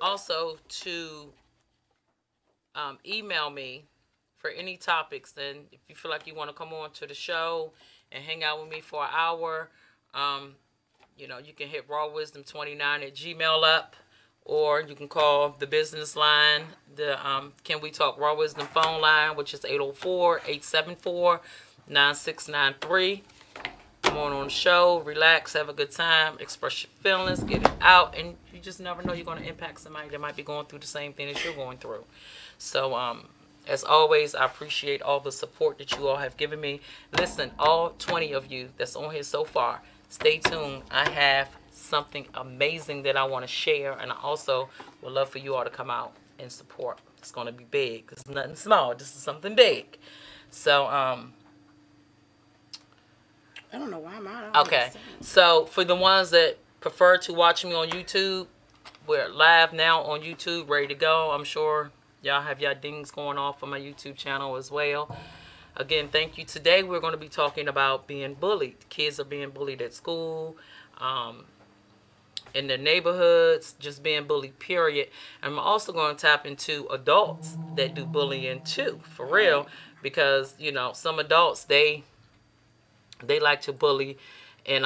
also to email me for any topics. And if you feel like you want to come on to the show and hang out with me for an hour, you can hit rawwisdom29@gmail up, or you can call the business line, the Can We Talk Raw Wisdom phone line, which is 804-874-9693. Come on the show, relax, have a good time, express your feelings, get it out, and you just never know, you're going to impact somebody that might be going through the same thing that you're going through. So, as always, I appreciate all the support that you all have given me. Listen, all 20 of you that's on here so far, stay tuned. I have something amazing that I want to share, and I also would love for you all to come out and support. It's going to be big. It's nothing small. This is something big. So, I don't know why I'm out. Okay. So, for the ones that prefer to watch me on YouTube, we're live now on YouTube, ready to go. I'm sure y'all have your dings going off on my YouTube channel as well. Again, thank you. Today, we're going to be talking about being bullied. Kids are being bullied at school, in their neighborhoods, just being bullied, period. And I'm also going to tap into adults that do bullying too, for real. Because, some adults, they like to bully and,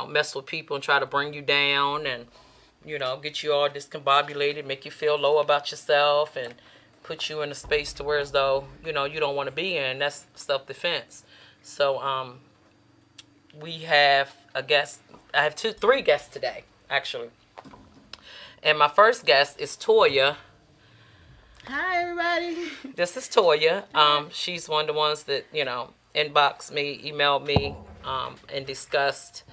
mess with people and try to bring you down and, get you all discombobulated, make you feel low about yourself and put you in a space to where as though, you don't want to be in. That's self-defense. So, we have a guest. I have three guests today, actually. And my first guest is Toya. Hi, everybody. This is Toya. She's one of the ones that, inboxed me, emailed me, and discussed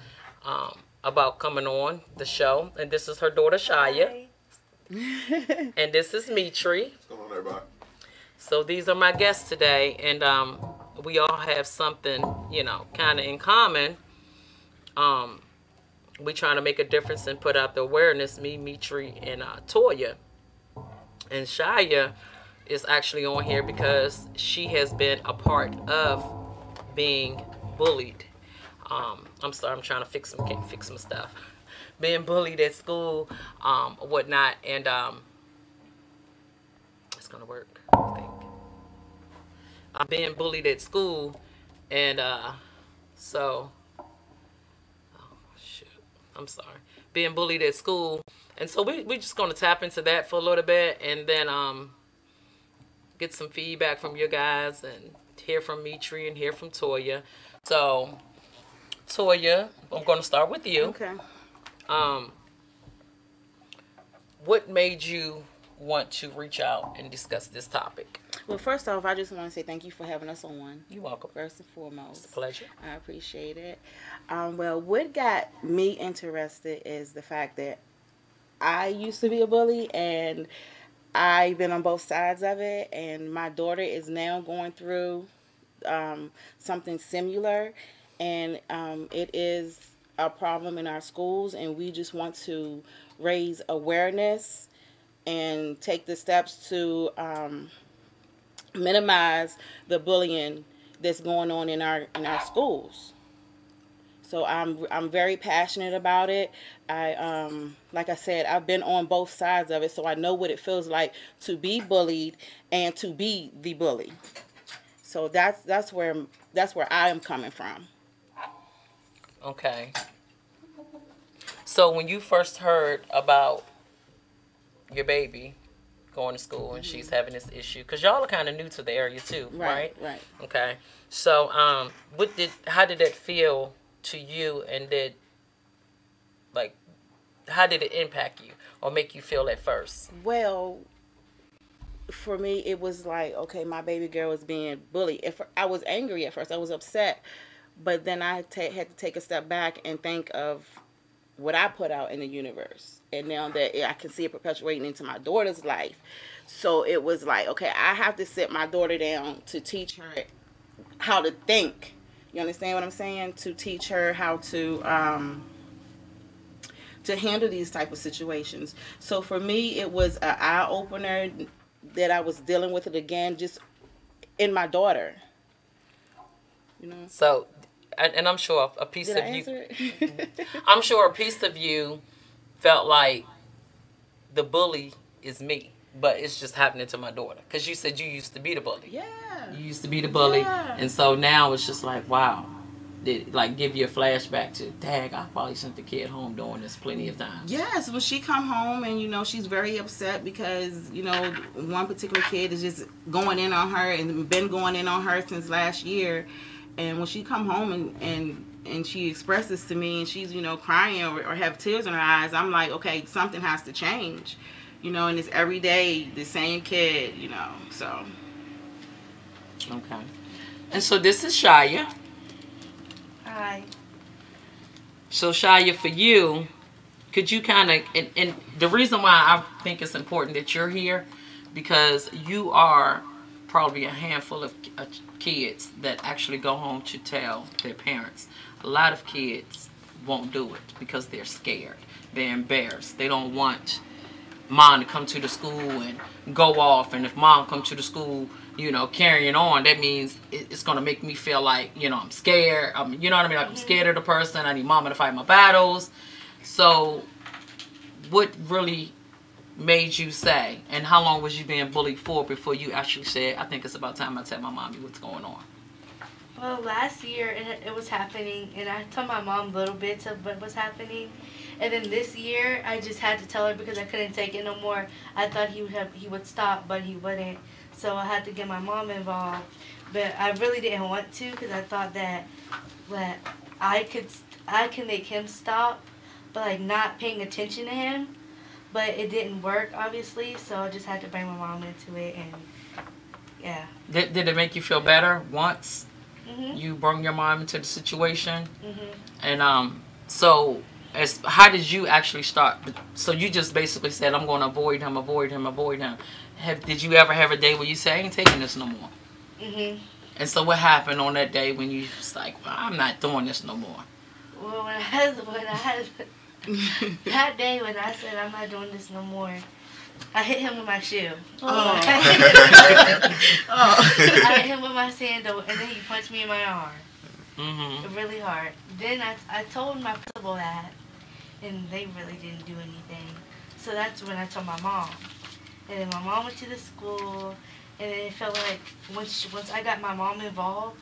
about coming on the show. And this is her daughter, Shia. And this is Mitri. What's going on, everybody? So these are my guests today. And we all have something, kind of in common. We trying to make a difference and put out the awareness, me, Mitri, and Toya. And Shia is actually on here because she has been a part of being bullied. I'm sorry, I'm trying to fix some stuff. Being bullied at school, whatnot, and it's gonna work, I think. I'm being bullied at school, and so, oh shoot, I'm sorry. Being bullied at school, and so we're just gonna tap into that for a little bit, and then get some feedback from you guys, and hear from Mitri and hear from Toya. So, Toya, I'm gonna start with you. Okay. What made you want to reach out and discuss this topic? Well, first off, I just want to say thank you for having us on. You're welcome. First and foremost. It's a pleasure. I appreciate it. Well, what got me interested is the fact that I used to be a bully, and I've been on both sides of it, and my daughter is now going through something similar, and it is a problem in our schools, and we just want to raise awareness and take the steps to minimize the bullying that's going on in our schools. So I'm very passionate about it. Like I said, I've been on both sides of it, so I know what it feels like to be bullied and to be the bully. So that's where I am coming from. Okay. So when you first heard about your baby going to school and she's having this issue, because y'all are kind of new to the area too, right? Right. Okay. So how did that feel to you, and how did it impact you or make you feel at first? Well, for me, it was like, okay, my baby girl was being bullied. I was angry at first, I was upset, but then I had to take a step back and think of what I put out in the universe, and now that I can see it perpetuating into my daughter's life. So it was like, okay, I have to sit my daughter down to teach her how to think. You understand what I'm saying? To teach her how to handle these type of situations. So for me, it was an eye-opener that I was dealing with it again, just in my daughter. So, and I'm sure a piece Did of I you, answer it? I'm sure a piece of you felt like the bully is me, but it's just happening to my daughter. Because you said you used to be the bully. Yeah. You used to be the bully. Yeah. And so now it's just like, wow. Did it, like, give you a flashback to, dang, I probably sent the kid home doing this plenty of times. Yes, when she come home and, you know, she's very upset because, you know, one particular kid is just going in on her and been going in on her since last year. And when she come home and she expresses to me and she's, you know, crying or have tears in her eyes, I'm like, okay, something has to change. You know, and it's every day the same kid, you know, so. Okay. And so this is Shia. Hi. So Shia, for you, could you kind of, and the reason why I think it's important that you're here, because you are probably a handful of kids that actually go home to tell their parents. A lot of kids won't do it because they're scared. They're embarrassed. They don't want mom to come to the school and go off, and if mom come to the school, you know, carrying on, that means it's going to make me feel like, you know, I'm scared. You know what I mean? Like, I'm scared of the person. I need mama to fight my battles. So what really made you say, and how long was you being bullied for before you actually said, I think it's about time I tell my mommy what's going on? Well, last year it was happening, and I told my mom little bits of what was happening. And then this year, I just had to tell her because I couldn't take it no more. I thought he would stop, but he wouldn't. So I had to get my mom involved. But I really didn't want to because I thought that I could make him stop, but like not paying attention to him. But it didn't work, obviously. So I just had to bring my mom into it, and yeah. Did it make you feel better once Mhm. you brought your mom into the situation? Mhm. And so how did you actually start? So you just basically said, I'm going to avoid him, avoid him, avoid him. Did you ever have a day where you say, I ain't taking this no more? Mhm. And so what happened on that day when you was like, well, I'm not doing this no more? Well, when I had that day when I said I'm not doing this no more, I hit him with my shoe. Oh. I hit him with my sandal, and then he punched me in my arm. Mm-hmm. Really hard. Then I told my principal that, and they really didn't do anything. So that's when I told my mom. And then my mom went to the school, and then it felt like once I got my mom involved,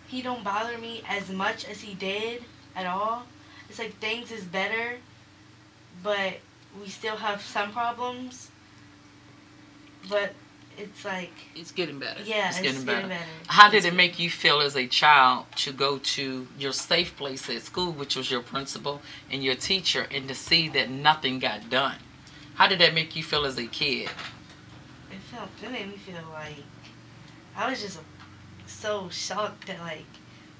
he don't bother me as much as he did at all. It's like things is better, but we still have some problems. But it's like, It's getting better. yeah, it's getting better. better. How did it make you feel as a child to go to your safe place at school, which was your principal and your teacher, and to see that nothing got done? How did that make you feel as a kid? It made me feel like I was just so shocked that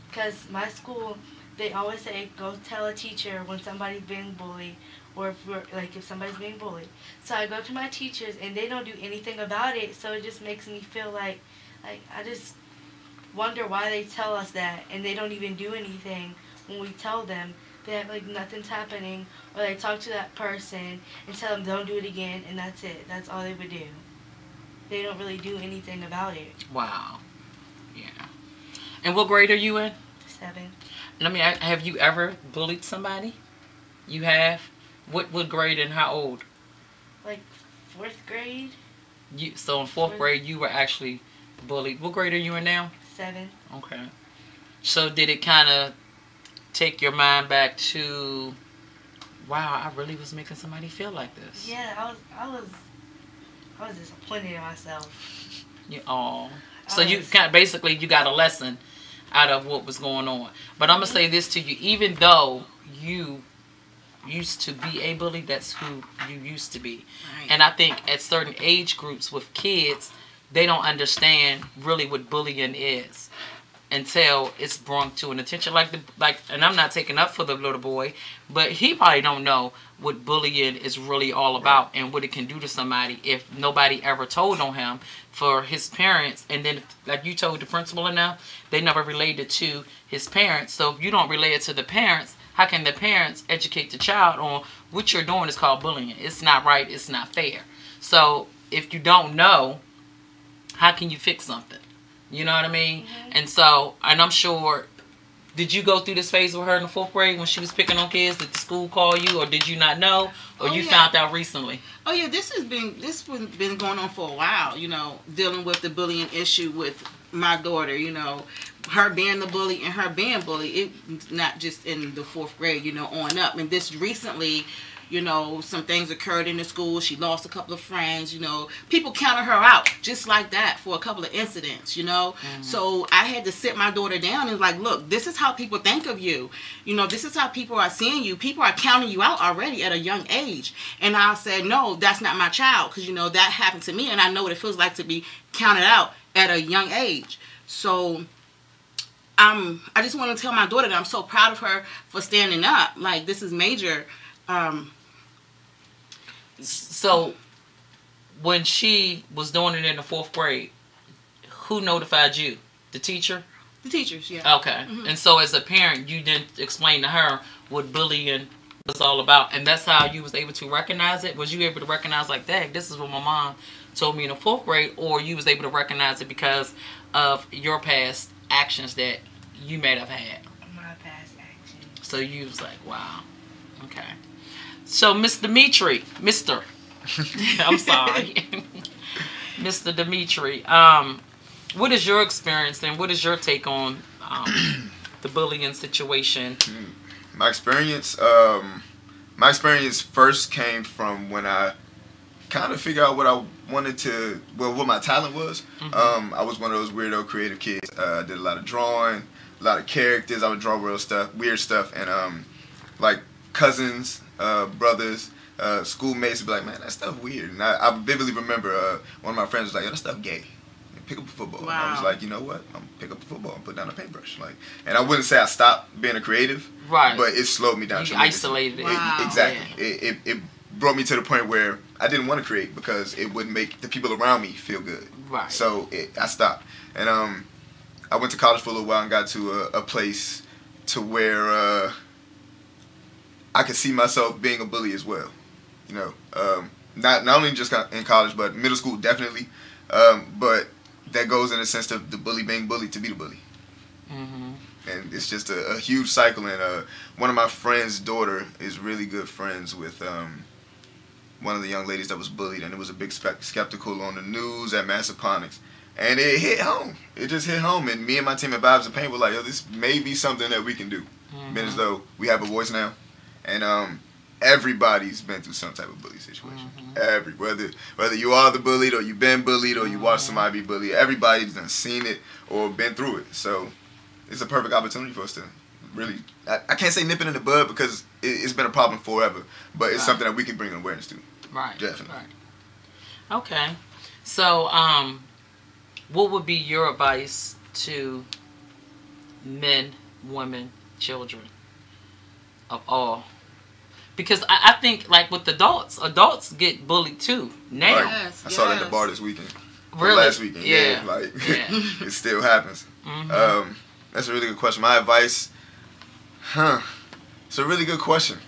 because my school, they always say go tell a teacher when somebody's being bullied, or if somebody's being bullied. So I go to my teachers and they don't do anything about it. So it just makes me feel like I just wonder why they tell us that and they don't even do anything when we tell them. They act like nothing's happening, or they talk to that person and tell them don't do it again, and that's it. That's all they would do. They don't really do anything about it. Wow. Yeah. And what grade are you in? 7. Let me ask, have you ever bullied somebody? You have? What grade and how old? Like 4th grade. So in 4th grade you were actually bullied. What grade are you in now? 7. Okay. So did it kind of take your mind back to, wow, I really was making somebody feel like this? Yeah, I was disappointed in myself. So you kind of basically you got a lesson out of what was going on. But I'm gonna say this to you: even though you used to be a bully, that's who you used to be. Right. And I think at certain age groups with kids, they don't understand really what bullying is until it's brought to an attention. And I'm not taking up for the little boy, but he probably don't know what bullying is really all about and what it can do to somebody if nobody ever told on him for his parents. And then, like you told the principal and them, they never related to his parents. So if you don't relate it to the parents, how can the parents educate the child on what you're doing is called bullying? It's not right. It's not fair. So if you don't know, how can you fix something? You know what I mean? Mm-hmm. And so, and I'm sure Did you go through this phase with her in the 4th grade when she was picking on kids? Did the school call you, or did you not know, or you found out recently? Oh yeah, this has been going on for a while. You know, dealing with the bullying issue with my daughter. You know, her being the bully and her being bullied. It not just in the 4th grade. You know, on up. And this recently, you know, some things occurred in the school. She lost a couple of friends, you know. People counted her out just like that for a couple of incidents, you know. So I had to sit my daughter down and like, look, this is how people think of you. You know, this is how people are seeing you. People are counting you out already at a young age. And I said, no, that's not my child. Because, you know, that happened to me. And I know what it feels like to be counted out at a young age. So I just want to tell my daughter that I'm so proud of her for standing up. Like, this is major. So, when she was doing it in the 4th grade, who notified you? The teacher? The teachers, yeah. Okay. And so, as a parent, you didn't explain to her what bullying was all about, and that's how you was able to recognize it? Was you able to recognize, like, dang, this is what my mom told me in the 4th grade, or you was able to recognize it because of your past actions that you may have had? My past actions. So, you was like, wow. Okay. So, Miss Dimitri, Mr. I'm sorry. Mr. Dimitri, what is your experience and what is your take on the bullying situation? My experience first came from when I kind of figured out what I wanted to, well, what my talent was. I was one of those weirdo creative kids. I did a lot of drawing, a lot of characters. I would draw weird stuff, and like cousins, brothers, schoolmates would be like, man, that stuff weird. And I vividly remember one of my friends was like, yo, that stuff gay. Pick up a football. Wow. And I was like, you know what? I'm gonna pick up the football and put down a paintbrush. Like, and I wouldn't say I stopped being a creative, right? But it slowed me down. You isolated it. Wow. Exactly. Yeah. It brought me to the point where I didn't want to create because it wouldn't make the people around me feel good. Right. So I stopped, and I went to college for a little while and got to a place to where I could see myself being a bully as well. You know, not only just in college, but middle school definitely. But that goes in the sense of the bully being bullied to be the bully. And it's just a huge cycle. And one of my friend's daughter is really good friends with one of the young ladies that was bullied, and it was a big skeptical on the news at Massaponics. And it hit home. It just hit home. And me and my team at Vibes of Pain were like, yo, this may be something that we can do. Been as though we have a voice now. And everybody's been through some type of bully situation. Whether you are the bullied, or you've been bullied, or you watch somebody be bullied, everybody's done seen it or been through it. So it's a perfect opportunity for us to really, I can't say nip it in the bud because it's been a problem forever, but it's something that we can bring awareness to. Right. Definitely. Right. Okay. So, what would be your advice to men, women, children, of all? Because I think, like, with adults get bullied too now. Right. Yes, I saw that at the bar this weekend. Really? Last weekend. Yeah. Like, it still happens. That's a really good question. My advice, it's a really good question.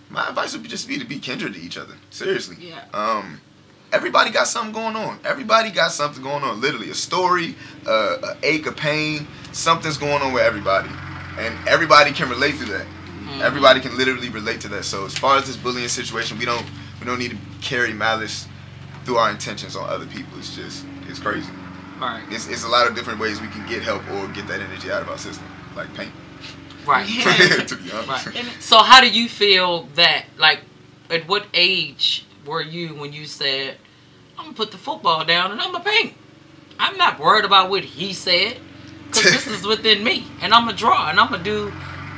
My advice would just be to be kindred to each other. Seriously. Yeah. Everybody got something going on. Everybody got something going on. Literally, a story, a ache, a pain. Something's going on with everybody, and everybody can relate to that. Everybody can literally relate to that. So as far as this bullying situation, we don't need to carry malice through our intentions on other people. It's crazy. Right. It's a lot of different ways we can get help or get that energy out of our system, like pain. Right. To be honest. Right. So how do you feel that, like, at what age were you when you said, I'm going to put the football down and I'm going to paint? I'm not worried about what he said, because this is within me. And I'm going to draw and I'm going to do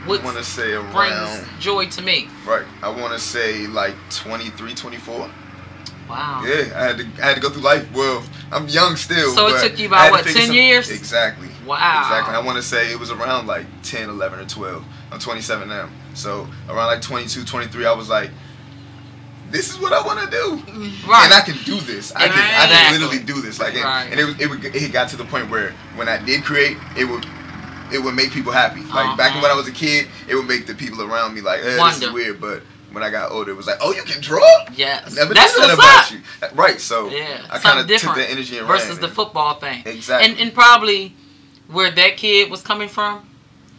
what brings joy to me. Right. I want to say like 23, 24. Wow. Yeah, I had to go through life. Well, I'm young still. So it took you about, what, 10 years? Exactly. Wow. Exactly. I want to say it was around like 10, 11, or 12. I'm 27 now. So around like 22, 23, I was like, this is what I want to do. Right. And I can do this. I can literally do this. Like, and it got to the point where when I did create, it would make people happy. Like back when I was a kid, it would make the people around me like, this is weird. But when I got older, it was like, oh, you can draw? Yes. I never did that about you. Right. So yeah, I kind of took the energy and versus ran, the football thing. Exactly. And probably where that kid was coming from,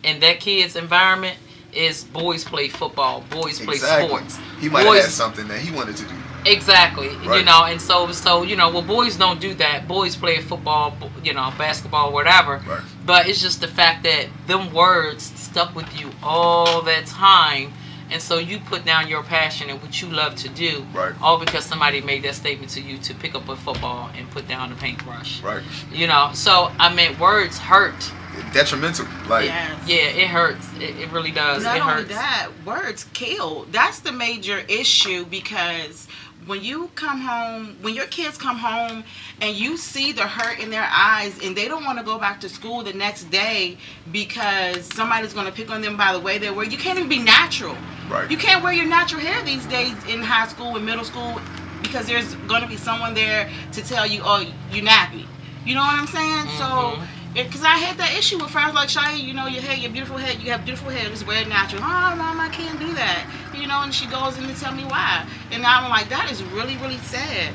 and that kid's environment is boys play football, boys play sports. He might have had something that he wanted to do. Exactly, right. You know, and so you know, well, boys don't do that. Boys play football, you know, basketball, whatever. Right. But it's just the fact that them words stuck with you all that time, and so you put down your passion and what you love to do, right. all because somebody made that statement to you to pick up a football and put down the paintbrush. Right. You know, so I mean, words hurt. Detrimental, like yes. Yeah, it hurts. It really does. Not it only hurts. that, words kill. That's the major issue, because when you come home, when your kids come home and you see the hurt in their eyes and they don't want to go back to school the next day because somebody's going to pick on them by the way they wear, you can't even be natural. Right. You can't wear your natural hair these days in high school and middle school because there's going to be someone there to tell you, oh, you're nappy. You know what I'm saying? Mm-hmm. So, because I had that issue with friends like, Shia, you know, your hair, your beautiful hair, you have beautiful hair, just wear it natural. Oh, Mom, I can't do that. You know, and she goes in to tell me why. And I'm like, that is really, really sad.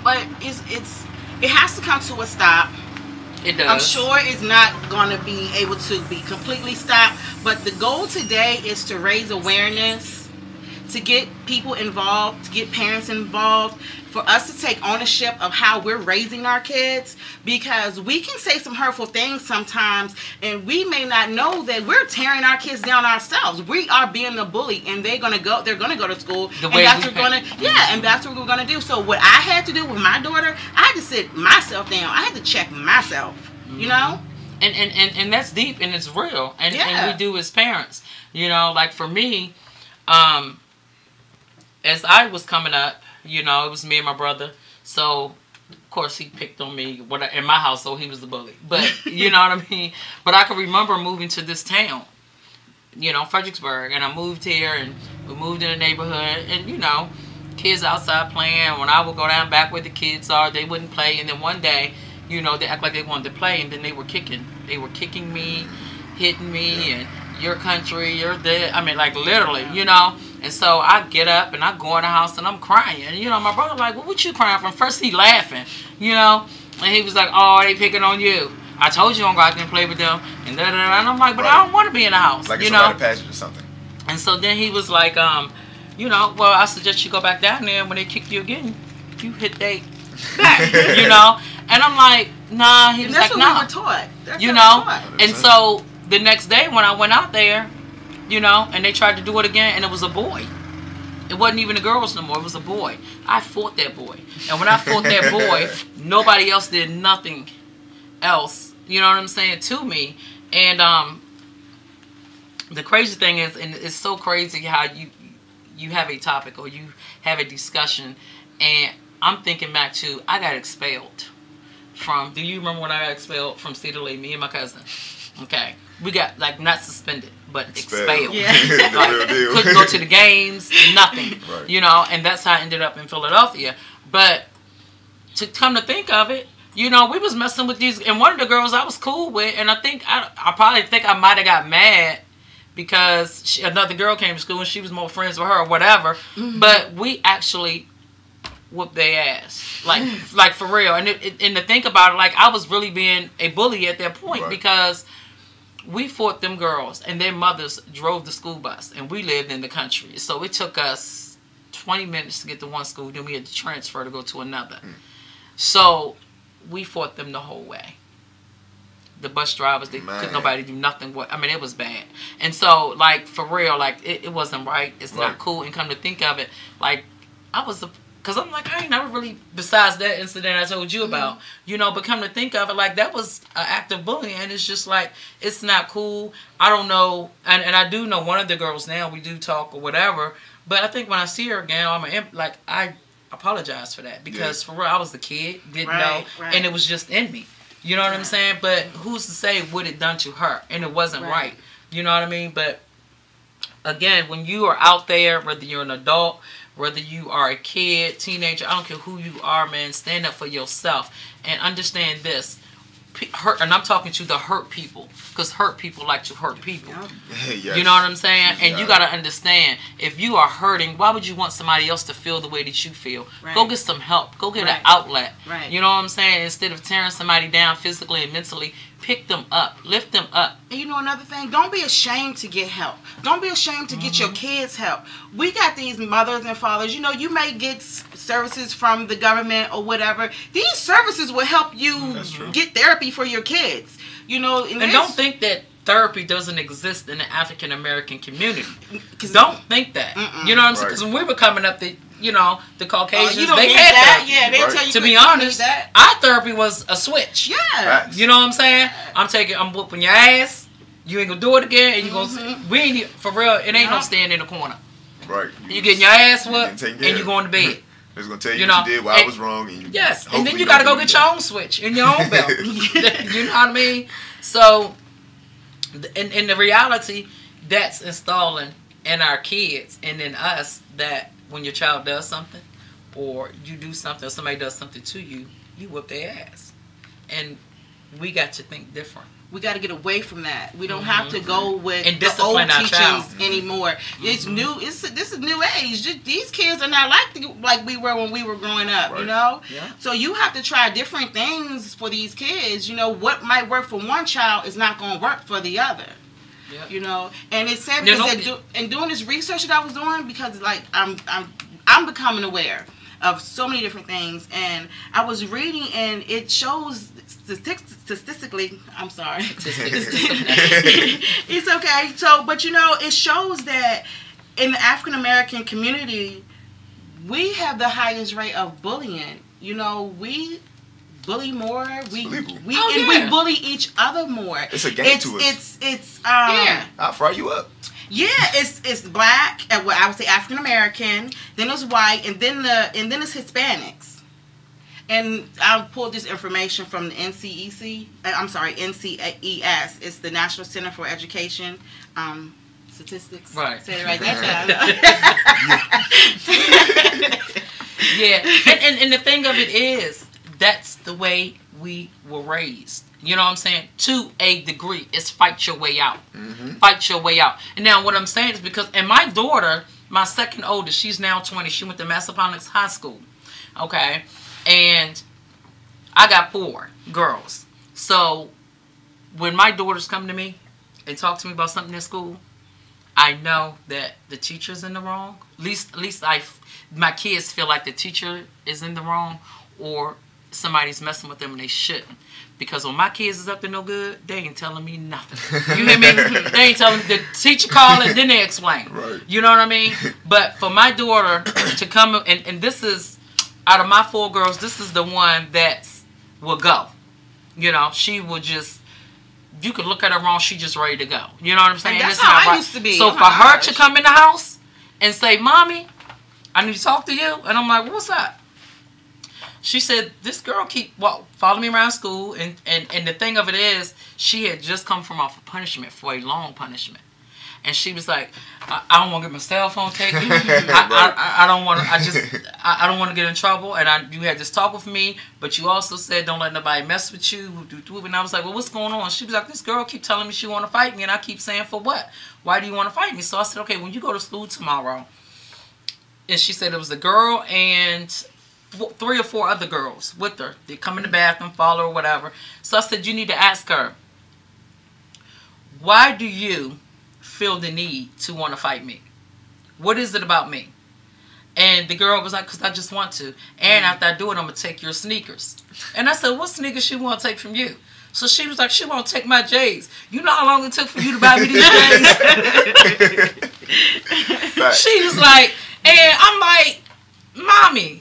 But it has to come to a stop. It does. I'm sure it's not going to be able to be completely stopped. But the goal today is to raise awareness, to get people involved, to get parents involved, for us to take ownership of how we're raising our kids, because we can say some hurtful things sometimes and we may not know that we're tearing our kids down ourselves. We are being a bully, and they're gonna go to school, and that's what and that's what we're gonna do. So what I had to do with my daughter, I had to sit myself down. I had to check myself, you know? And that's deep and it's real. And we do as parents. You know, like for me, as I was coming up, you know, it was me and my brother. So, of course, he picked on me. In my household, he was the bully. But, you know what I mean? But I can remember moving to this town, you know, Fredericksburg. And I moved here, and we moved in a neighborhood. And, you know, kids outside playing. When I would go down back where the kids are, they wouldn't play. And then one day, you know, they act like they wanted to play. And then they were kicking. They were kicking me, hitting me, and your country, you're dead. I mean, like, literally, you know. And so I get up and I go in the house and I'm crying. And, you know, my brother like, well, what you crying from? First he laughing, you know. And he was like, oh, they picking on you. I told you don't go out there and play with them. And da-da-da. And I'm like, but I don't want to be in the house. Like it's a passage or something. And so then he was like, you know, well, I suggest you go back down there, and when they kick you again, you hit they back, you know. And I'm like, nah. He was like, nah. That's what we were taught. That's you know. And so the next day when I went out there, you know, and they tried to do it again, and it was a boy. It wasn't even the girls no more. It was a boy. I fought that boy. And when I fought that boy, nobody else did nothing else, you know what I'm saying, to me. And the crazy thing is, and it's so crazy how you have a topic or you have a discussion, and I'm thinking back to, I got expelled from, do you remember when I got expelled from Cedar Lake, me and my cousin? Okay. We got, like, not suspended, but expelled. Yeah. Like, couldn't go to the games, nothing. Right. You know, and that's how I ended up in Philadelphia. But to come to think of it, you know, we was messing with these, and one of the girls I was cool with, and I think, I probably think I might have got mad because another girl came to school and she was more friends with her or whatever. Mm-hmm. But we actually whooped their ass. Like for real. And to think about it, like, I was really being a bully at that point, because we fought them girls, and their mothers drove the school bus, and we lived in the country. So it took us 20 minutes to get to one school, then we had to transfer to go to another. So we fought them the whole way. The bus drivers, couldn't nobody do nothing. I mean, it was bad. And so, like, for real, like, it wasn't right. It's not cool. And come to think of it, like, I was because I'm like, I ain't never really, besides that incident I told you about, you know, but come to think of it, like, that was an act of bullying, and it's just like, it's not cool. I don't know, and I do know one of the girls now, we do talk or whatever, but I think when I see her again, I apologize for that, because for real, I was the kid, didn't know, and it was just in me. You know what I'm saying? But who's to say what it done to her, and it wasn't right. You know what I mean? But again, when you are out there, whether you're an adult, whether you are a kid, teenager, I don't care who you are, man, stand up for yourself and understand this. And I'm talking to the hurt people, because hurt people like to hurt people. Yes. You know what I'm saying? And you got to understand, if you are hurting, why would you want somebody else to feel the way that you feel? Go get some help. Go get an outlet. You know what I'm saying? Instead of tearing somebody down physically and mentally, pick them up, lift them up. And you know another thing, don't be ashamed to get help. Don't be ashamed to get your kids help. We got these mothers and fathers, you know, you may get services from the government or whatever. These services will help you get therapy for your kids. You know, and don't think that therapy doesn't exist in the African American community. Don't think that. You know what I'm saying? Because when we were coming up, the Caucasians, they had that. therapy. Yeah, they tell you to be honest, our therapy was a switch. Yeah. You know what I'm saying? I'm whooping your ass. You ain't gonna do it again, and you gonna we ain't for real. It ain't no stand in the corner. Right. You getting your ass whooped, and you going to bed. It's gonna tell you what you did, why I was wrong. And and then you gotta go get your own switch in your own belt. You know what I mean? So, in the reality, that's installing in our kids and in us that when your child does something, or you do something, or somebody does something to you, you whoop their ass. And we got to think different. We got to get away from that. We don't have to go with and the old teachings child. Anymore. It's new. This is new age. These kids are not like we were when we were growing up. You know. Yeah. So you have to try different things for these kids. You know, what might work for one child is not going to work for the other. Yep. You know, and it's sad because doing this research that I was doing, because like I'm becoming aware of so many different things, and I was reading, and it shows statistically. I'm sorry. It's okay. So, but you know, it shows that in the African American community, we have the highest rate of bullying. You know, we bully more. We bully each other more. It's a game to us. I'll fry you up. Yeah, it's black, and I would say African American, then it's white, and then it's Hispanics. And I pulled this information from the NCEC. I'm sorry, NCES. It's the National Center for Education Statistics. Right. Say it right that time. Yeah, and the thing of it is, that's the way we were raised. You know what I'm saying? To a degree, it's fight your way out. Fight your way out. And now what I'm saying is because, and my daughter, my second oldest, she's now 20. She went to Massaponax High School. Okay? And I got 4 girls. So when my daughters come to me and talk to me about something in school, I know that the teacher's in the wrong. At least my kids feel like the teacher is in the wrong, or somebody's messing with them and they shouldn't. Because when my kids is up to no good, they ain't telling me nothing. You hear me? They ain't telling me. The teacher call and then they explain. Right. You know what I mean? But for my daughter to come, and this is, out of my 4 girls, this is the one that will go. You know, she will just, you could look at her wrong, she just ready to go. You know what I'm saying? And that's how I used to be. So for her to come in the house and say, Mommy, I need to talk to you. And I'm like, what's up? She said, this girl keep following me around school, and the thing of it is, she had just come from off a punishment, for a long punishment. And she was like, I don't want to get my cell phone taken. I don't want to. I don't want to get in trouble. And you had this talk with me, but you also said don't let nobody mess with you. And I was like, well, what's going on? She was like, this girl keep telling me she want to fight me, and I keep saying, for what? Why do you want to fight me? So I said, okay, when you go to school tomorrow, and she said it was a girl and 3 or 4 other girls with her. They come in the bathroom, follow her, whatever. So I said, you need to ask her, why do you feel the need to want to fight me? What is it about me? And the girl was like, because I just want to. And after I do it, I'm going to take your sneakers. And I said, what sneakers she want to take from you? So she was like, she want to take my J's. You know how long it took for you to buy me these J's? She was like, and I'm like, Mommy,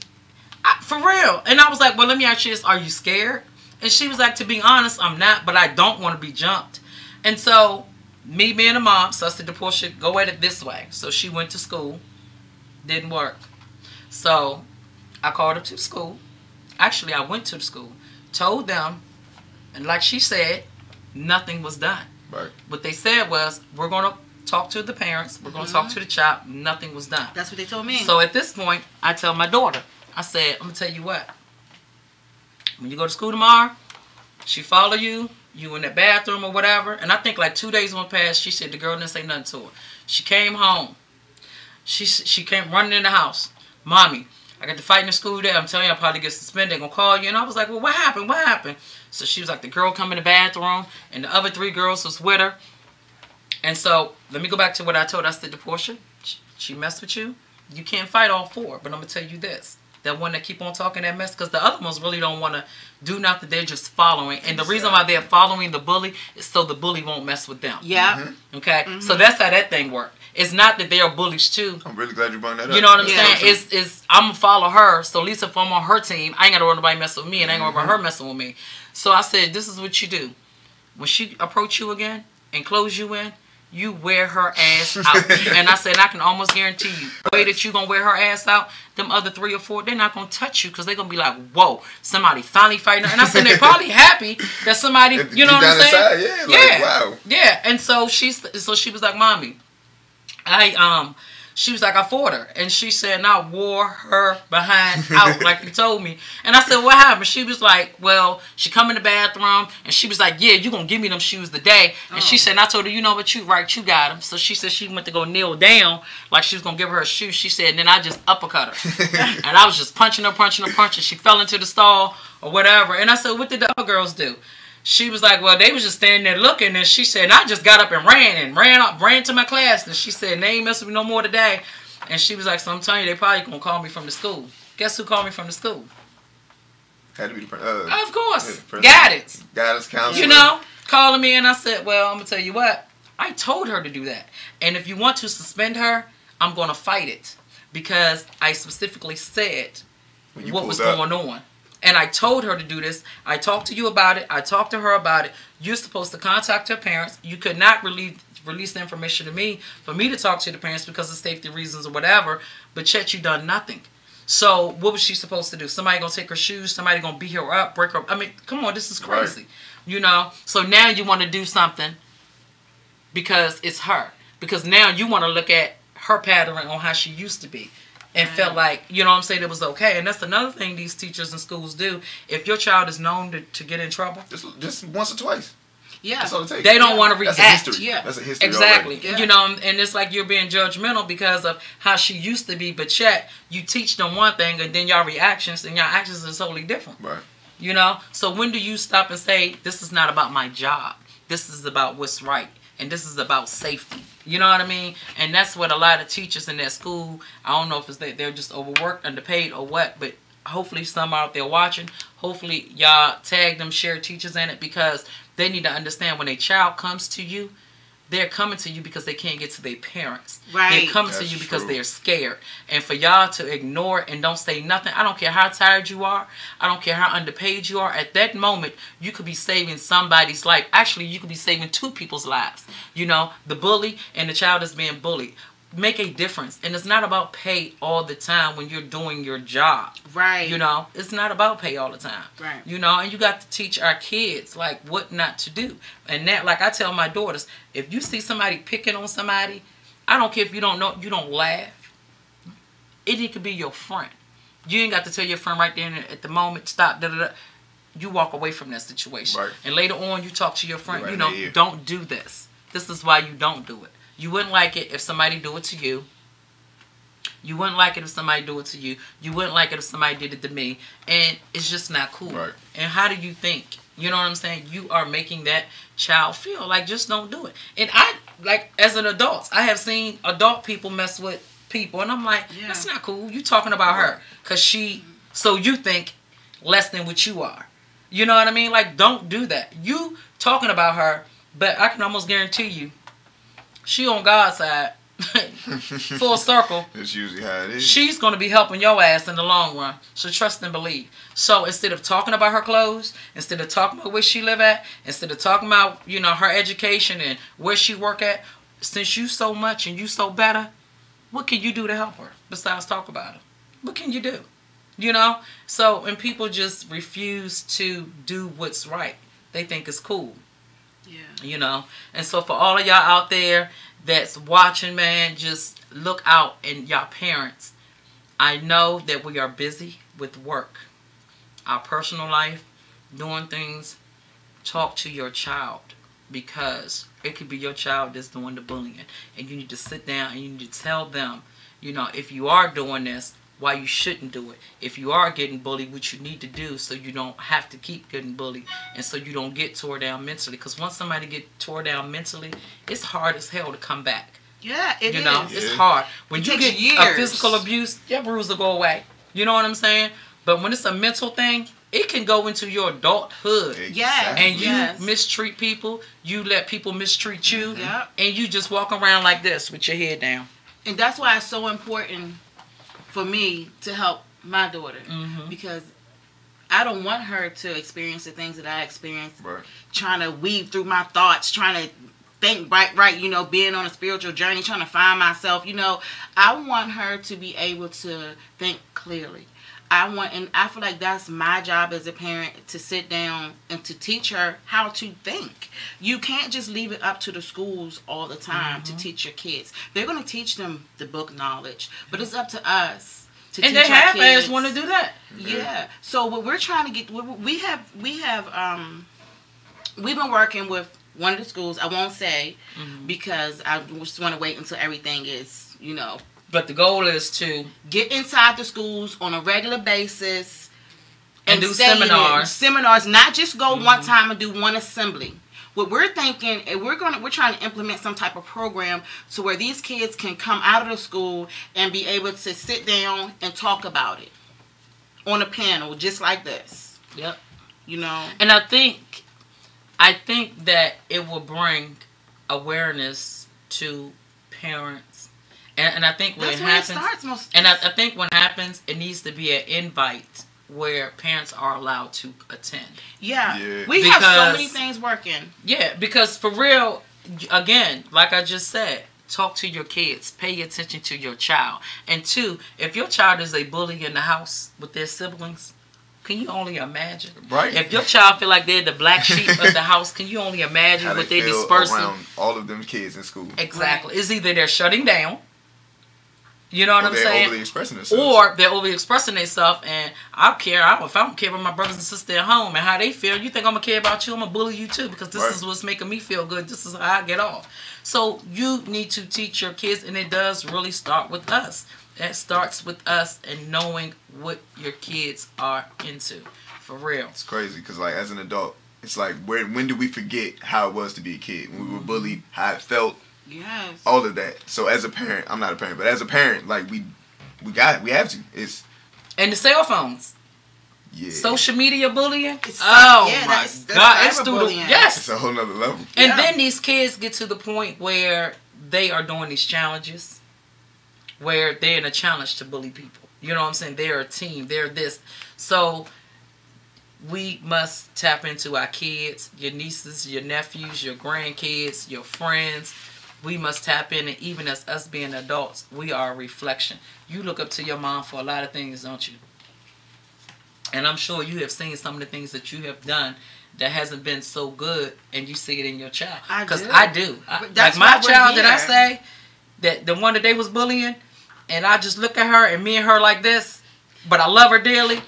for real. And I was like, well, let me ask you this. Are you scared? And she was like, to be honest, I'm not, but I don't want to be jumped. And so, me being a mom, so I said to Portia, go at it this way. So she went to school. Didn't work. So I called her to the school. Actually, I went to the school. Told them, and like she said, nothing was done. Right. What they said was, we're going to talk to the parents. We're going to talk to the child. Nothing was done. That's what they told me. So at this point, I tell my daughter, I said, I'm going to tell you what. When you go to school tomorrow, she follow you in the bathroom or whatever. And I think like 2 days went past. She said the girl didn't say nothing to her. She came home. She came running in the house. Mommy, I got to fight in the school day. I'm telling you, I'll probably get suspended. They're going to call you. And I was like, well, what happened? What happened? So she was like, the girl come in the bathroom, and the other 3 girls was with her. And so, let me go back to what I told her. I said to Portia, she messed with you. You can't fight all 4. But I'm going to tell you this. That one that keep on talking that mess, because the other ones really don't want to do nothing. They're just following. And the reason why they're following the bully is so the bully won't mess with them. Yeah. Okay? So that's how that thing works. It's not that they are bullies too. I'm really glad you brought that up. You know what I'm saying? It's I'm going to follow her. So at least if I'm on her team, I ain't got to worry about nobody messing with me, and I ain't going to worry about her messing with me. So I said, this is what you do. When she approach you again and close you in, you wear her ass out. And I said, I can almost guarantee you, the way that you going to wear her ass out, them other 3 or 4, they're not going to touch you, because they're going to be like, whoa, somebody finally fighting her. And I said, they're probably happy that somebody, you know what I'm saying? Inside, like, wow. Yeah. And so she was like, Mommy, she was like, I fought her. And she said, and I wore her behind out like you told me. And I said, what happened? She was like, well, she come in the bathroom, and she was like, yeah, you going to give me them shoes today. And she said, and I told her, you know what, you right, you got them. So she said she went to go kneel down like she was going to give her a shoe. She said, and then I just uppercut her. And I was just punching her. She fell into the stall or whatever. And I said, what did the other girls do? She was like, well, they was just standing there looking. And she said, and I just got up and ran to my class. And she said, they ain't messing with me no more today. And she was like, so I'm telling you, they probably going to call me from the school. Guess who called me from the school? Had to be the of course. Guidance counselor. You know, calling me. And I said, well, I'm going to tell you what. I told her to do that. And if you want to suspend her, I'm going to fight it. Because I specifically said what was going on. And I told her to do this. I talked to you about it. I talked to her about it. You're supposed to contact her parents. You could not release the information to me for me to talk to the parents because of safety reasons or whatever. But yet you done nothing. So what was she supposed to do? Somebody going to take her shoes? Somebody going to beat her up, break her up? I mean, come on, this is crazy. Right. You know? So now you want to do something because it's her. Because now you want to look at her pattern on how she used to be. And felt like, you know what I'm saying, it was okay. And that's another thing these teachers in schools do. If your child is known to get in trouble. Just once or twice. Yeah. That's all it takes. They don't want to react. That's a history. Yeah. That's a history. Exactly. Yeah. You know, and it's like you're being judgmental because of how she used to be. But yet, you teach them one thing and then your actions is totally different. Right. You know? So when do you stop and say, this is not about my job. This is about what's right. And this is about safety. You know what I mean? And that's what a lot of teachers in that school, I don't know if it's that they're just overworked, underpaid, or what, but hopefully some out there watching, hopefully y'all tag them, share teachers in it, because they need to understand when a child comes to you, they're coming to you because they can't get to their parents. Right. They're coming to you because they're scared. And for y'all to ignore it and don't say nothing, I don't care how tired you are. I don't care how underpaid you are. At that moment, you could be saving somebody's life. Actually, you could be saving 2 people's lives. You know, the bully and the child that's being bullied. Make a difference. And it's not about pay all the time when you're doing your job. Right. You know, it's not about pay all the time. Right. You know, and you got to teach our kids, like, what not to do. And that, like I tell my daughters, if you see somebody picking on somebody, I don't care if you don't know, you don't laugh. It could be your friend. You ain't got to tell your friend right there at the moment, stop, da-da-da. You walk away from that situation. Right. And later on, you talk to your friend, you know, don't do this. This is why you don't do it. You wouldn't like it if somebody do it to you. You wouldn't like it if somebody do it to you. You wouldn't like it if somebody did it to me. And it's just not cool. Right. And how do you think? You know what I'm saying? You are making that child feel like just don't do it. And I, like, as an adult, I have seen adult people mess with people. And I'm like, that's not cool. You talking about her. Because so you think less than what you are. You know what I mean? Like, don't do that. You talking about her, but I can almost guarantee you, she on God's side, full circle. That's usually how it is. She's going to be helping your ass in the long run. So trust and believe. So instead of talking about her clothes, instead of talking about where she live at, instead of talking about, you know, her education and where she work at, since you so much and you so better, what can you do to help her besides talk about her? What can you do? You know? So, and people just refuse to do what's right. They think it's cool. Yeah. You know? And so for all of y'all out there that's watching, man, just look out. And y'all parents, I know that we are busy with work, our personal life, doing things. Talk to your child, because it could be your child that's doing the bullying. And you need to sit down and you need to tell them, you know, if you are doing this, why you shouldn't do it. If you are getting bullied, what you need to do so you don't have to keep getting bullied and so you don't get tore down mentally. Because once somebody get tore down mentally, it's hard as hell to come back. Yeah, it you know, is. it's hard. When It you takes get a years. physical abuse, your bruise will go away. You know what I'm saying? But when it's a mental thing, it can go into your adulthood. Yes. And you yes. mistreat people, you let people mistreat you, Yep. and you just walk around like this with your head down. And that's why it's so important for me to help my daughter. Because I don't want her to experience the things that I experienced. Right. Trying to weave through my thoughts, trying to think right, you know, being on a spiritual journey, trying to find myself, you know. I want her to be able to think clearly. And I feel like that's my job as a parent, to sit down and to teach her how to think. You can't just leave it up to the schools all the time to teach your kids. They're going to teach them the book knowledge, but it's up to us to And teach they our have kids. ass want to do that. Yeah. So what we're trying to get, we've been working with one of the schools. I won't say because I just want to wait until everything is, you know. But the goal is to Get inside the schools on a regular basis and do stay in it. seminars. Seminars, not just go one time and do one assembly. What we're thinking, we're trying to implement some type of program to where these kids can come out of the school and be able to sit down and talk about it on a panel just like this. Yep. You know. And I think that it will bring awareness to parents. And I think when That's it where happens, it starts most. and I think when it happens, it needs to be an invite where parents are allowed to attend. Yeah. Yeah. We have so Because- many things working. Yeah, because for real, again, like I just said, talk to your kids, pay attention to your child. And two, if your child is a bully in the house with their siblings, can you only imagine? Right. If your child feel like they're the black sheep of the house, can you only imagine How what they they're feel dispersing? around all of them kids in school. Exactly. It's either they're shutting down, you know what Or I'm they're saying? overly expressing themselves. Or they're overly expressing themselves, and if I don't care about my brothers and sisters at home and how they feel, you think I'm gonna care about you? I'm gonna bully you too, because this Right. is what's making me feel good. This is how I get off. So you need to teach your kids, and it does really start with us. It starts with us and knowing what your kids are into, for real. It's crazy because, like, as an adult, it's like, when do we forget how it was to be a kid? When we were bullied, how it felt, Yes. all of that. So as a parent, I'm not a parent, but as a parent, like, we have to. It's, And the cell phones, yeah. social media bullying. It's Oh yeah, my that's God, it's through the cyberbullying. yes. It's a whole nother level. And Yeah. then these kids get to the point where they are doing these challenges, where they're in a challenge to bully people. You know what I'm saying? They're a team. They're this. So we must tap into our kids, your nieces, your nephews, your grandkids, your friends. We must tap in, and even as us being adults, we are a reflection. You look up to your mom for a lot of things, don't you? And I'm sure you have seen some of the things that you have done that hasn't been so good, and you see it in your child. I Because do. I do. But that's Like my why we're child that I here. say, that the one that they was bullying, and I just look at her and me and her like this, but I love her dearly.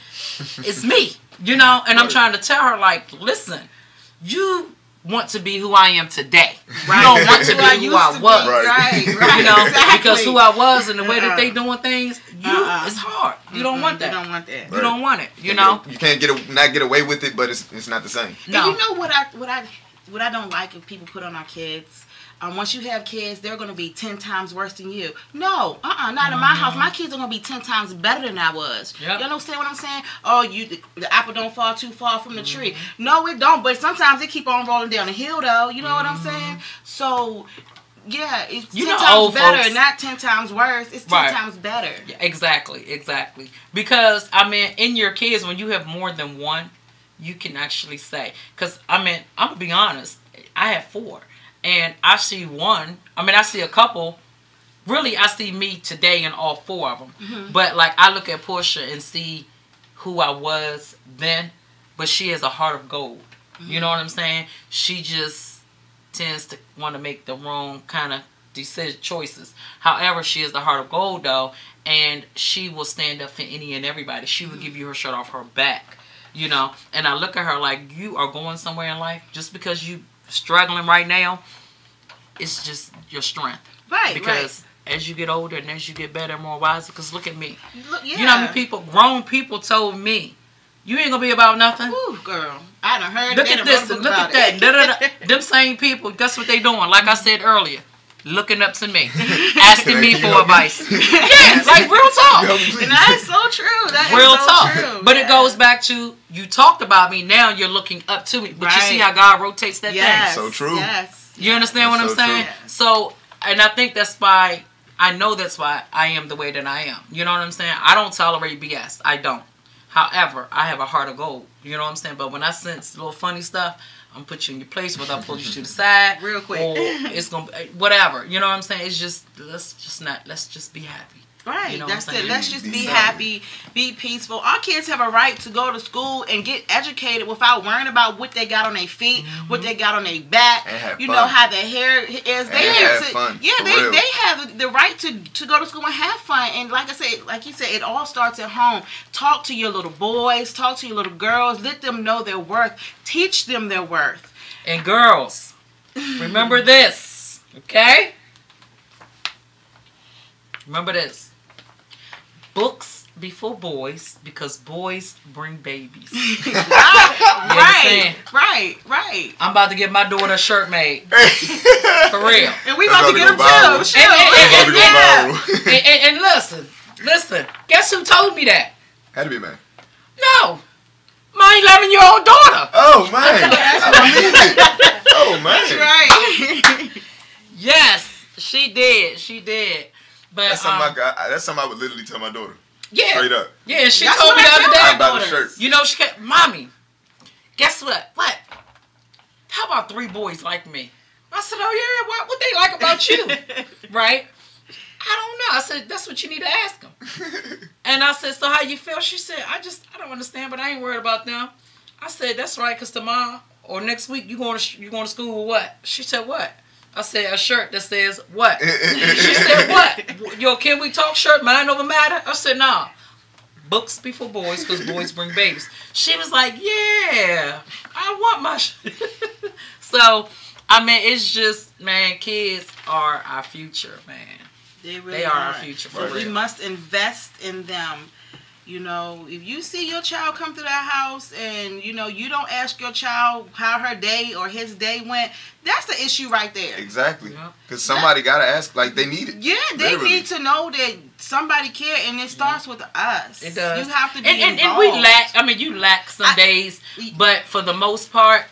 It's me, you know. And I'm trying to tell her, like, listen, you want to be who I am today. Right. You don't want to Who I be who used I to be. was. Right. You know, Exactly. because who I was and the way that they doing things, it's hard. You don't want You that. don't want that. You don't want it. You know. You can't not get away with it, but it's not the same. No. And you know what I don't like if people put on our kids. Once you have kids, they're going to be 10 times worse than you. No, not in my house. My kids are going to be 10 times better than I was. Yep. You understand what I'm saying? Oh, the apple don't fall too far from the tree. No, it don't. But sometimes it keep on rolling down the hill, though. You know what I'm saying? So, yeah, it's You 10 know, times old better, folks- not 10 times worse. It's 10 Right. times better. Yeah, exactly. Because, I mean, in your kids, when you have more than one, you can actually say. Because, I mean, I'm going to be honest. I have 4. And I see I see a couple. Really, I see me today in all 4 of them. But, like, I look at Portia and see who I was then. But she has a heart of gold. You know what I'm saying? She just tends to want to make the wrong kind of choices. However, she has the heart of gold, though. And she will stand up for any and everybody. She will give you her shirt off her back. You know? And I look at her like, you are going somewhere in life. Just because you struggling right now, it's just your strength. Right, Because as you get older and as you get better and more wiser. Because look at me. Look, yeah. You know how many people, grown people, told me, you ain't gonna be about nothing. Ooh, girl, I done heard. Look at this and look at that. Da, da, da. Them same people, guess what they doing? Like I said earlier, looking up to me, asking me for advice. Yeah, like real talk. And that's so true. That Real is so talk. true. But it goes back to, you talked about me, now you're looking up to me. But you see how God rotates that Yes. So true. Yes. thing. You understand what I'm That's so saying? true. So, and I think that's why, I know that's why I am the way that I am. You know what I'm saying? I don't tolerate BS. I don't. However, I have a heart of gold. You know what I'm saying? But when I sense little funny stuff, I'm gonna put you in your place, whether I pull you to the side, Real quick. or it's gonna be whatever. You know what I'm saying? It's just, let's just be happy. Right. You know That's what I'm it. saying? Let's just Be be happy. happy, be peaceful. Our kids have a right to go to school and get educated without worrying about what they got on their feet, what they got on their back. And have You fun. know how their hair is. They And have have to, fun, yeah, for they real. have the right to go to school and have fun. And like I said, like you said, it all starts at home. Talk to your little boys, talk to your little girls, let them know their worth, teach them their worth. And girls, remember this, okay? Remember this. Books before boys, because boys bring babies. Right, right. I'm about to get my daughter a shirt made. For real. And we about to get them viral. too. And- About to go Yeah. viral. And listen. Guess who told me that? Had to be a man. No. My 11-year-old daughter. Oh man, I believe it. Oh man, Right. Yes, she did. But that's something I would literally tell my daughter. yeah. Straight up. Yeah, and she That's told me what the I other tell day. my I'm about the shirt. You know, she kept, Mommy, guess what? What? How about 3 boys like me? I said, oh yeah, what they like about you? Right? I don't know. I said, that's what you need to ask them. And I said, so how you feel? She said, I don't understand, but I ain't worried about them. I said, that's right, because tomorrow or next week you going to school with what? She said, what? I said, a shirt that says what? She said, what? Yo, can we talk shirt, mind over matter? I said, nah. Books before boys, because boys bring babies. She was like, yeah, I want my So, I mean, it's just, man, kids are our future, man. They really They are our future, for Right. We real. must invest in them. You know, if you see your child come to that house and, you know, you don't ask your child how her day or his day went, that's the issue right there. Exactly. Yeah. Because somebody gotta ask. Like they need it. Yeah, they Literally. need to know that somebody care, and it starts with us. It does. You have to be and involved. we lack, I mean, you lack some days, but for the most part,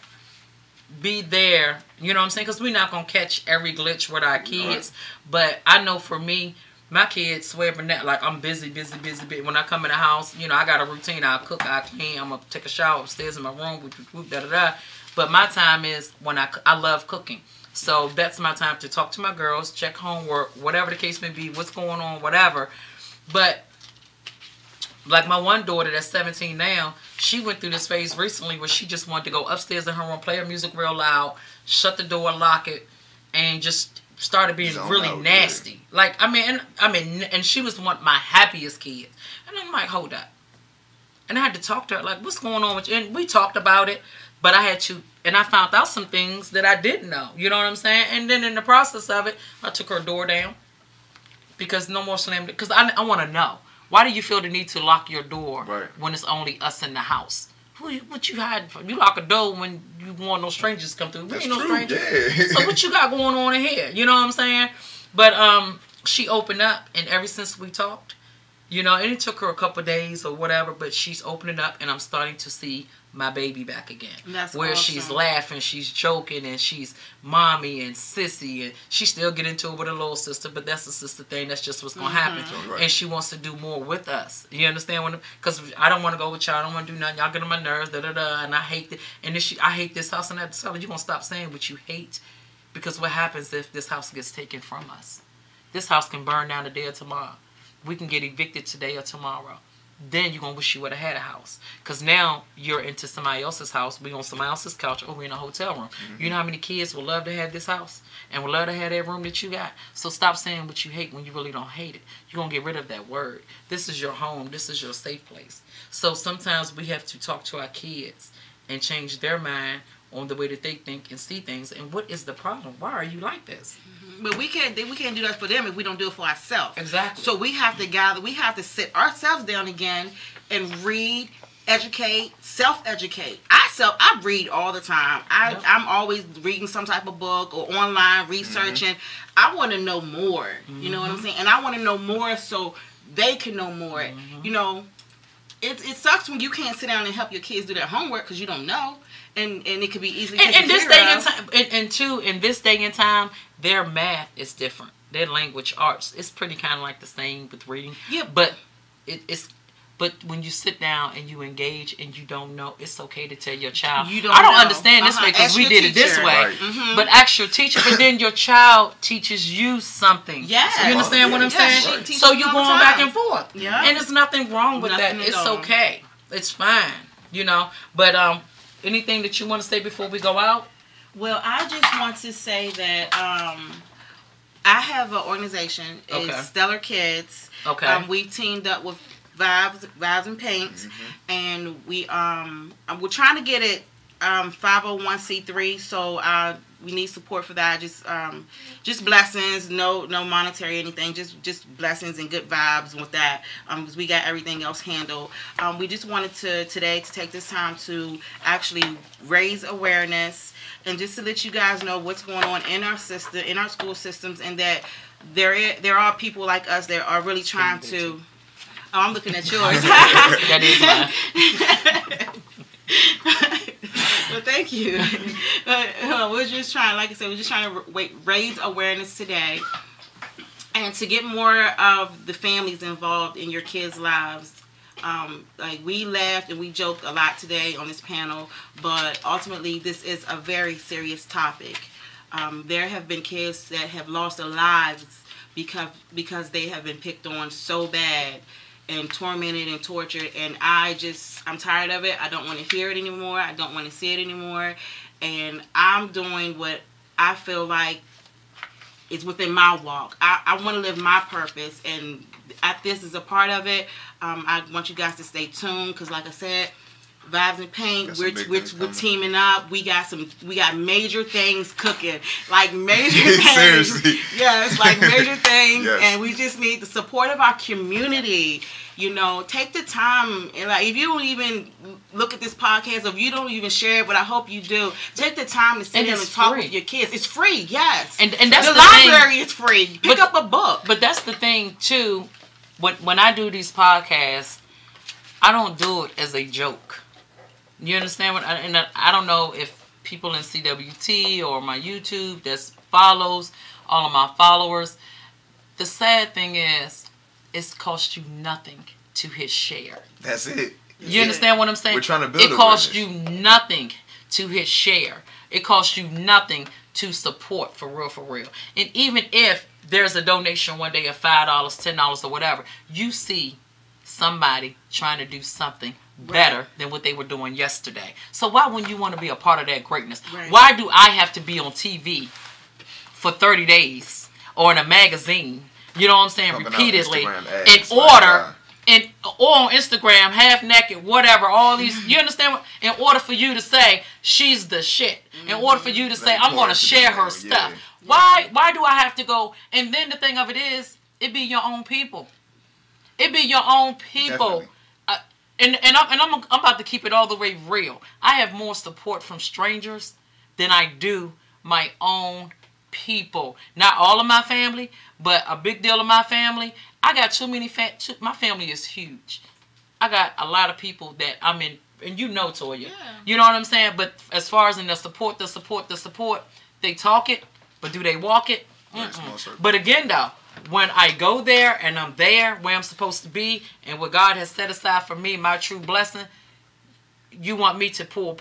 be there. You know what I'm saying? Because we're not going to catch every glitch with our kids. But I know for me, my kids swear by that. Like, I'm busy. When I come in the house, you know, I got a routine. I'll cook, I'll clean. I'm going to take a shower upstairs in my room. Da-da-da. But my time is when I love cooking. So that's my time to talk to my girls, check homework, whatever the case may be, what's going on, whatever. But like my one daughter that's 17 now, she went through this phase recently where she just wanted to go upstairs in her room, play her music real loud, shut the door, lock it, and just started being Zone really out, nasty. Like, and she was my happiest kid. And I'm like, hold up. And I had to talk to her, like, what's going on with you? And we talked about it, but I had to, and I found out some things that I didn't know. You know what I'm saying? And then in the process of it, I took her door down. Because no more slam, because I want to know. Why do you feel the need to lock your door when it's only us in the house? What you hiding for? You lock a door when you want no strangers to come through. We That's ain't no true. strangers. Yeah. So what you got going on in here? You know what I'm saying? But she opened up, and ever since we talked, you know, and it took her a couple days or whatever, but she's opening up, and I'm starting to see my baby back again. That's where awesome. she's laughing, she's joking, and she's mommy and sissy, and she still get into it with her little sister, but that's a sister thing. That's just what's gonna happen. Right. And she wants to do more with us. You understand? Because I don't want to go with y'all. I don't want to do nothing. Y'all get on my nerves. And I hate it. And then I hate this house, and I have to tell her, you're gonna stop saying what you hate, because what happens if this house gets taken from us? This house can burn down today or tomorrow. We can get evicted today or tomorrow. Then you're going to wish you would have had a house. Because now you're into somebody else's house. We're on somebody else's couch, or we're in a hotel room. You know how many kids would love to have this house? And would love to have that room that you got? So stop saying what you hate when you really don't hate it. You're going to get rid of that word. This is your home. This is your safe place. So sometimes we have to talk to our kids and change their mind on the way that they think and see things, and what is the problem? Why are you like this? But we can't do that for them if we don't do it for ourselves. Exactly. So we have to gather. We have to sit ourselves down again and read, educate, self-educate. I read all the time. I'm always reading some type of book or online researching. I want to know more. You know what I'm saying? And I want to know more so they can know more. You know, it sucks when you can't sit down and help your kids do their homework because you don't know. And it could be easily taken this care day of. and two, in this day and time, their math is different. Their language arts, it's pretty kind of like the same with reading. Yeah. But but when you sit down and you engage and you don't know, it's okay to tell your child. I don't understand this way because we did it this way. Right. But ask your teacher, but then your child teaches you something. Yes. You understand what I'm saying? Right. So you're going back and forth. Yeah. And there's nothing wrong with that. It's okay. It's fine. You know. But anything that you want to say before we go out? Well, I just want to say that I have an organization. It's Stellar Kids. Okay. We've teamed up with Vibes and Paints, and we're trying to get it 501c3. So we need support for that. Just blessings, no monetary anything. Just blessings and good vibes with that. Because we got everything else handled. We just wanted today to take this time to actually raise awareness and just to let you guys know what's going on in our system, in our school systems, and that there are people like us that are really trying to. Oh, I'm looking at yours. That is mine. Well, thank you. We're just trying, like I said, we're just trying to raise awareness today and to get more of the families involved in your kids' lives. Like we laughed and we joked a lot today on this panel, but ultimately this is a very serious topic. There have been kids that have lost their lives because they have been picked on so bad and tormented and tortured, and I'm tired of it. I don't want to hear it anymore. I don't want to see it anymore, and I'm doing what I feel like is within my walk. I want to live my purpose, and this is a part of it. I want you guys to stay tuned because, like I said, Vibes and Paint, we're teaming up. We got major things cooking, like major things. Seriously. Yes, like major things, Yes. And we just need the support of our community. You know, take the time, and like if you don't even look at this podcast, or if you don't even share it, but I hope you do, take the time to sit down and talk with your kids. It's free, yes. And that's the thing. library is free. Pick up a book. But that's the thing too. When I do these podcasts, I don't do it as a joke. You understand what? And I don't know if people in CWT or my YouTube that follows all of my followers. The sad thing is, it's cost you nothing to hit share. That's it. You understand what I'm saying? We're trying to build it costs you nothing to hit share. It costs you nothing to support, for real. And even if there's a donation one day of $5, $10 or whatever, you see somebody trying to do something better than what they were doing yesterday. So why wouldn't you want to be a part of that greatness? Right. Why do I have to be on TV for 30 days or in a magazine, you know what I'm saying, Pumping out repeatedly Instagram ads, in order or on Instagram, half naked, whatever, all these, you understand what, in order for you to say she's the shit, in order for you to say I'm going to share her stuff. Why do I have to go? And then the thing of it is, it be your own people. It be your own people. And I'm about to keep it all the way real. I have more support from strangers than I do my own people. Not all of my family, but a big deal of my family. I got too many my family is huge. I got a lot of people that I'm in, and you know, Toya. Yeah. You know what I'm saying? But as far as in the support, they talk it, but do they walk it? But again, though, when I go there and I'm there where I'm supposed to be and what God has set aside for me, my true blessing, you want me to pour.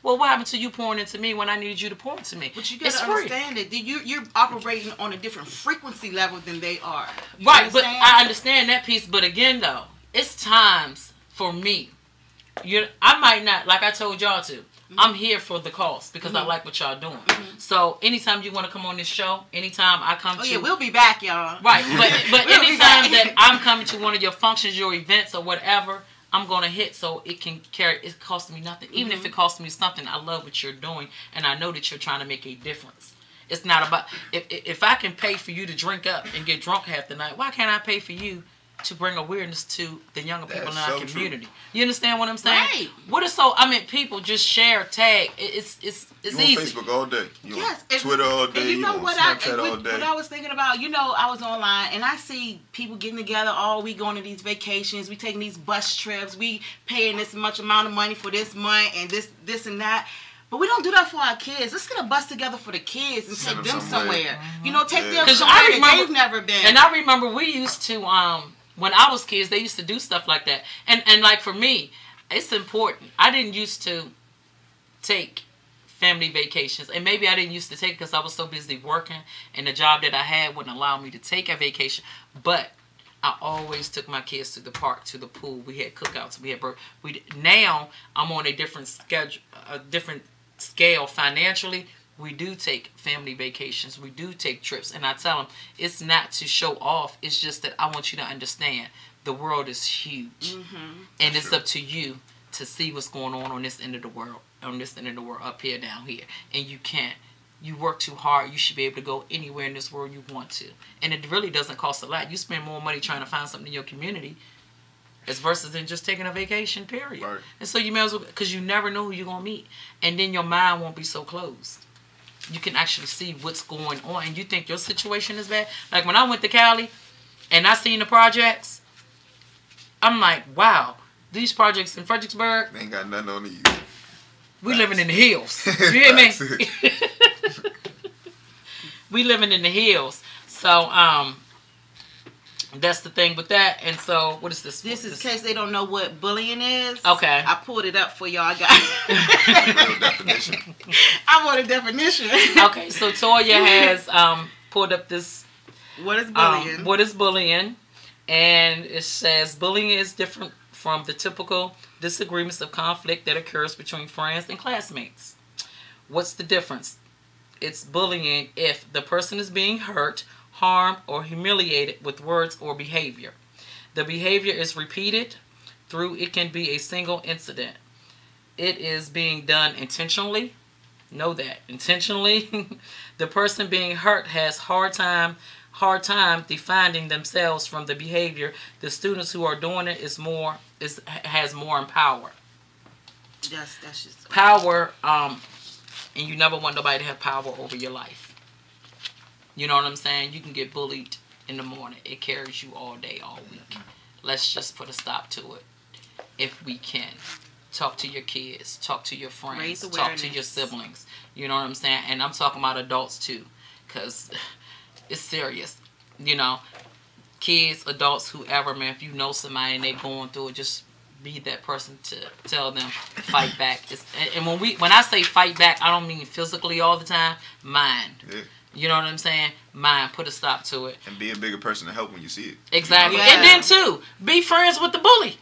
Well, what happened to you pouring into me when I needed you to pour into me? But you got to understand that you're operating on a different frequency level than they are. Right, but I understand that piece. But again, though, it's times for me. I might not, like I told y'all to. I'm here for the cause because I like what y'all doing. So anytime you want to come on this show, anytime I come to... yeah, we'll be back, y'all. Right, but anytime that I'm coming to one of your functions, your events or whatever, I'm going to hit so it can carry. It costs me nothing. Even if it costs me something, I love what you're doing, and I know that you're trying to make a difference. It's not about, if I can pay for you to drink up and get drunk half the night, why can't I pay for you to bring awareness to the younger people in our community? True. You understand what I'm saying? Right. What is so? I mean, people just share, tag. It's you easy. On Facebook all day. You on Twitter all day. And you know on what Snapchat all day. What I was thinking about, I was online and I see people getting together. Oh, we going to these vacations. We taking these bus trips. We paying this much amount of money for this month and this and that. But we don't do that for our kids. Let's get a bus together for the kids and take them somewhere. Take them somewhere that they've never been. And I remember we used to, when I was kids, they used to do stuff like that. And like for me, it's important. I didn't used to take family vacations. And maybe I didn't used to take it because I was so busy working and the job that I had wouldn't allow me to take a vacation. But I always took my kids to the park, to the pool. We had cookouts. We had now I'm on a different schedule, a different scale financially. We do take family vacations. We do take trips. And I tell them it's not to show off. It's just that I want you to understand the world is huge. And it's up to you to see what's going on this end of the world, up here, down here. And you can't. You work too hard. You should be able to go anywhere in this world you want to. And it really doesn't cost a lot. You spend more money trying to find something in your community as versus than just taking a vacation, period. Right. And so you may as well, because you never know who you're going to meet. And then your mind won't be so closed. You can actually see what's going on. And you think your situation is bad. Like when I went to Cali and I seen the projects, I'm like, wow, these projects in Fredericksburg. They ain't got nothing on these. We living in the hills. You hear me? We living in the hills. So, that's the thing with that. And so, what is this? This is in case they don't know what bullying is. Okay. I pulled it up for y'all guys. I want a definition. Okay, so Toya has pulled up this. What is bullying? What is bullying? And it says bullying is different from the typical disagreements of conflict that occurs between friends and classmates. What's the difference? It's bullying if the person is being hurt, harmed, or humiliated with words or behavior. The behavior is repeated through, it can be a single incident. It is being done intentionally. Know that. Intentionally. The person being hurt has hard time defining themselves from the behavior. The students who are doing it has more power. That's just power. And you never want nobody to have power over your life. You know what I'm saying? You can get bullied in the morning. It carries you all day, all week. Let's just put a stop to it. If we can. Talk to your kids. Talk to your friends. Talk to your siblings. You know what I'm saying? And I'm talking about adults too. Because it's serious. Kids, adults, whoever, man. If you know somebody and they're going through it, just be that person to tell them fight back. And when I say fight back, I don't mean physically all the time. Mind. Yeah. You know what I'm saying? Mind. Put a stop to it. And be a bigger person to help when you see it. Exactly. Yeah. And then too, be friends with the bully.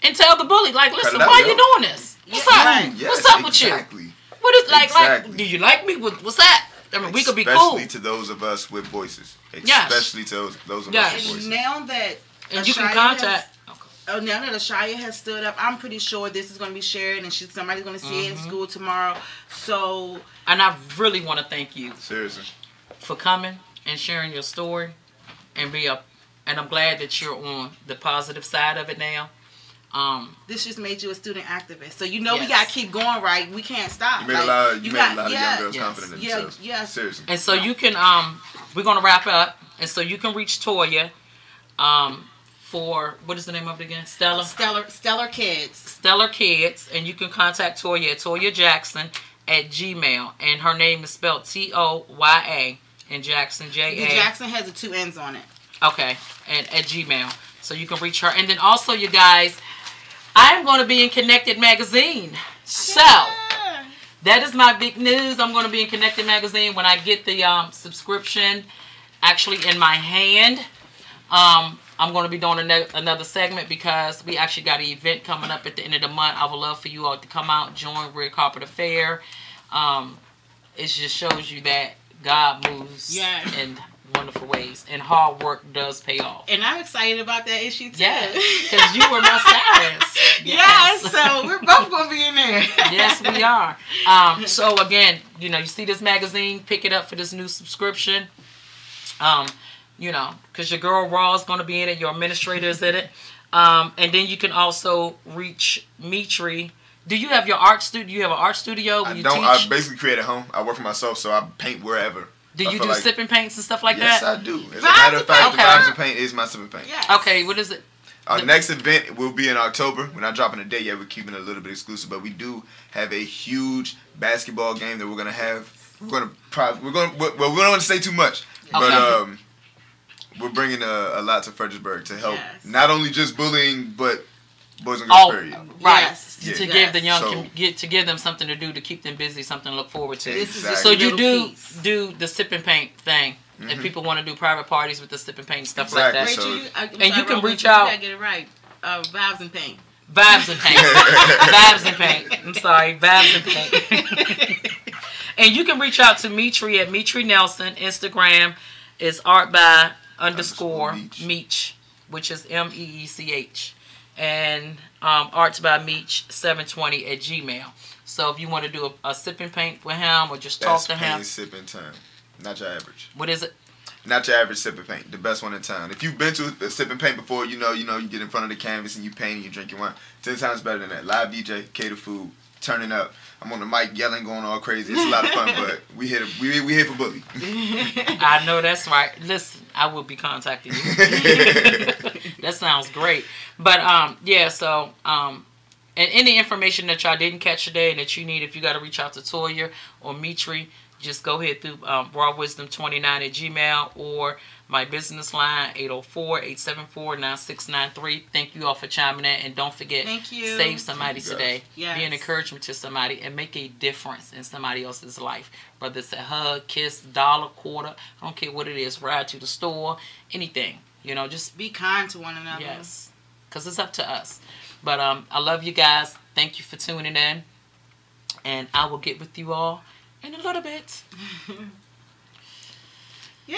And tell the bully, like, listen, why are you doing this? What's up? Right. Yes, what's up with you? What is like? Do you like me? What's that? I mean, we could be cool. Especially to those of us with voices. Especially to those of us with voices. Now that you can contact. Now that Ashaya has stood up, I'm pretty sure this is going to be shared, and somebody's going to see it in school tomorrow. So, and I really want to thank you, seriously, for coming and sharing your story, and And I'm glad that you're on the positive side of it now. This just made you a student activist, so we gotta keep going, right? We can't stop. You made a lot of young girls confident in themselves. Yes. Seriously. And so you can we're gonna wrap up, and so you can reach Toya for, what is the name of it again? Stellar Kids. Stellar Kids, and you can contact Toya at Toya Jackson at Gmail, and her name is spelled Toya, and Jackson J-A. The Jackson has the 2 N's on it. Okay, and at Gmail, so you can reach her. And then also, you guys, I'm going to be in Connected Magazine. So, that is my big news. I'm going to be in Connected Magazine when I get the subscription actually in my hand. I'm going to be doing another segment because we actually got an event coming up at the end of the month. I would love for you all to come out, join Red Carpet Affair. It just shows you that God moves and wonderful ways. And hard work does pay off. And I'm excited about that issue too. Yes, because you were my stylist. Yes, so we're both gonna be in there. Yes, we are. So again, you know, you see this magazine, pick it up for this new subscription. You know, because your girl Raw is going to be in it, your administrator is in it. And then you can also reach Mitri. Do you have your art studio? You have an art studio where you don't. teach? I basically create at home. I work for myself, so I paint wherever. Do you do sipping paints and stuff like yes, that? Yes, I do. As a matter of fact, the Okay. Vibes and Paint is my sipping paint. Yes. Okay, what is it? Our next event will be in October. We're not dropping a date yet. We're keeping it a little bit exclusive, but we do have a huge basketball game that we're gonna have. We don't want to say too much, but we're bringing a lot to Fredericksburg to help not only just bullying, but boys and girls. Period. Right. Yes. To give the young to give them something to do, to keep them busy, something to look forward to. Exactly. So you do the sip and paint thing. If people want to do private parties with the sip and paint and stuff like that. Rachel, you can reach out. You gotta get it right. Vibes and Paint. Vibes and Paint. Vibes and Paint. I'm sorry, Vibes and Paint. And you can reach out to Mitri at Mitri Nelson. Instagram is art_by_Meech, which is MEECH. And arts by Meech 720 at Gmail. So if you want to do a sip and paint with him or just talk to him. Best paint sip in town. Not your average. What is it? Not your average sip and paint. The best one in town. If you've been to a sip and paint before, you know, you get in front of the canvas and you paint and you drink your wine. 10 times better than that. Live DJ, cater food, turning up. I'm on the mic yelling, going all crazy. It's a lot of fun, but we here for bully. I know that's right. Listen, I will be contacting you. That sounds great. But yeah, so and any information that y'all didn't catch today and that you need, if you got to reach out to Toya or Mitri, just go ahead through rawwisdom29 at Gmail or my business line 804-874-9693. Thank you all for chiming in, and don't forget, save somebody today. Yes. Be an encouragement to somebody and make a difference in somebody else's life. Whether it's a hug, kiss, dollar, quarter, I don't care what it is. Ride to the store, anything. You know, just be kind to one another. Yes, because it's up to us. But I love you guys. Thank you for tuning in, and I will get with you all in a little bit. Yay!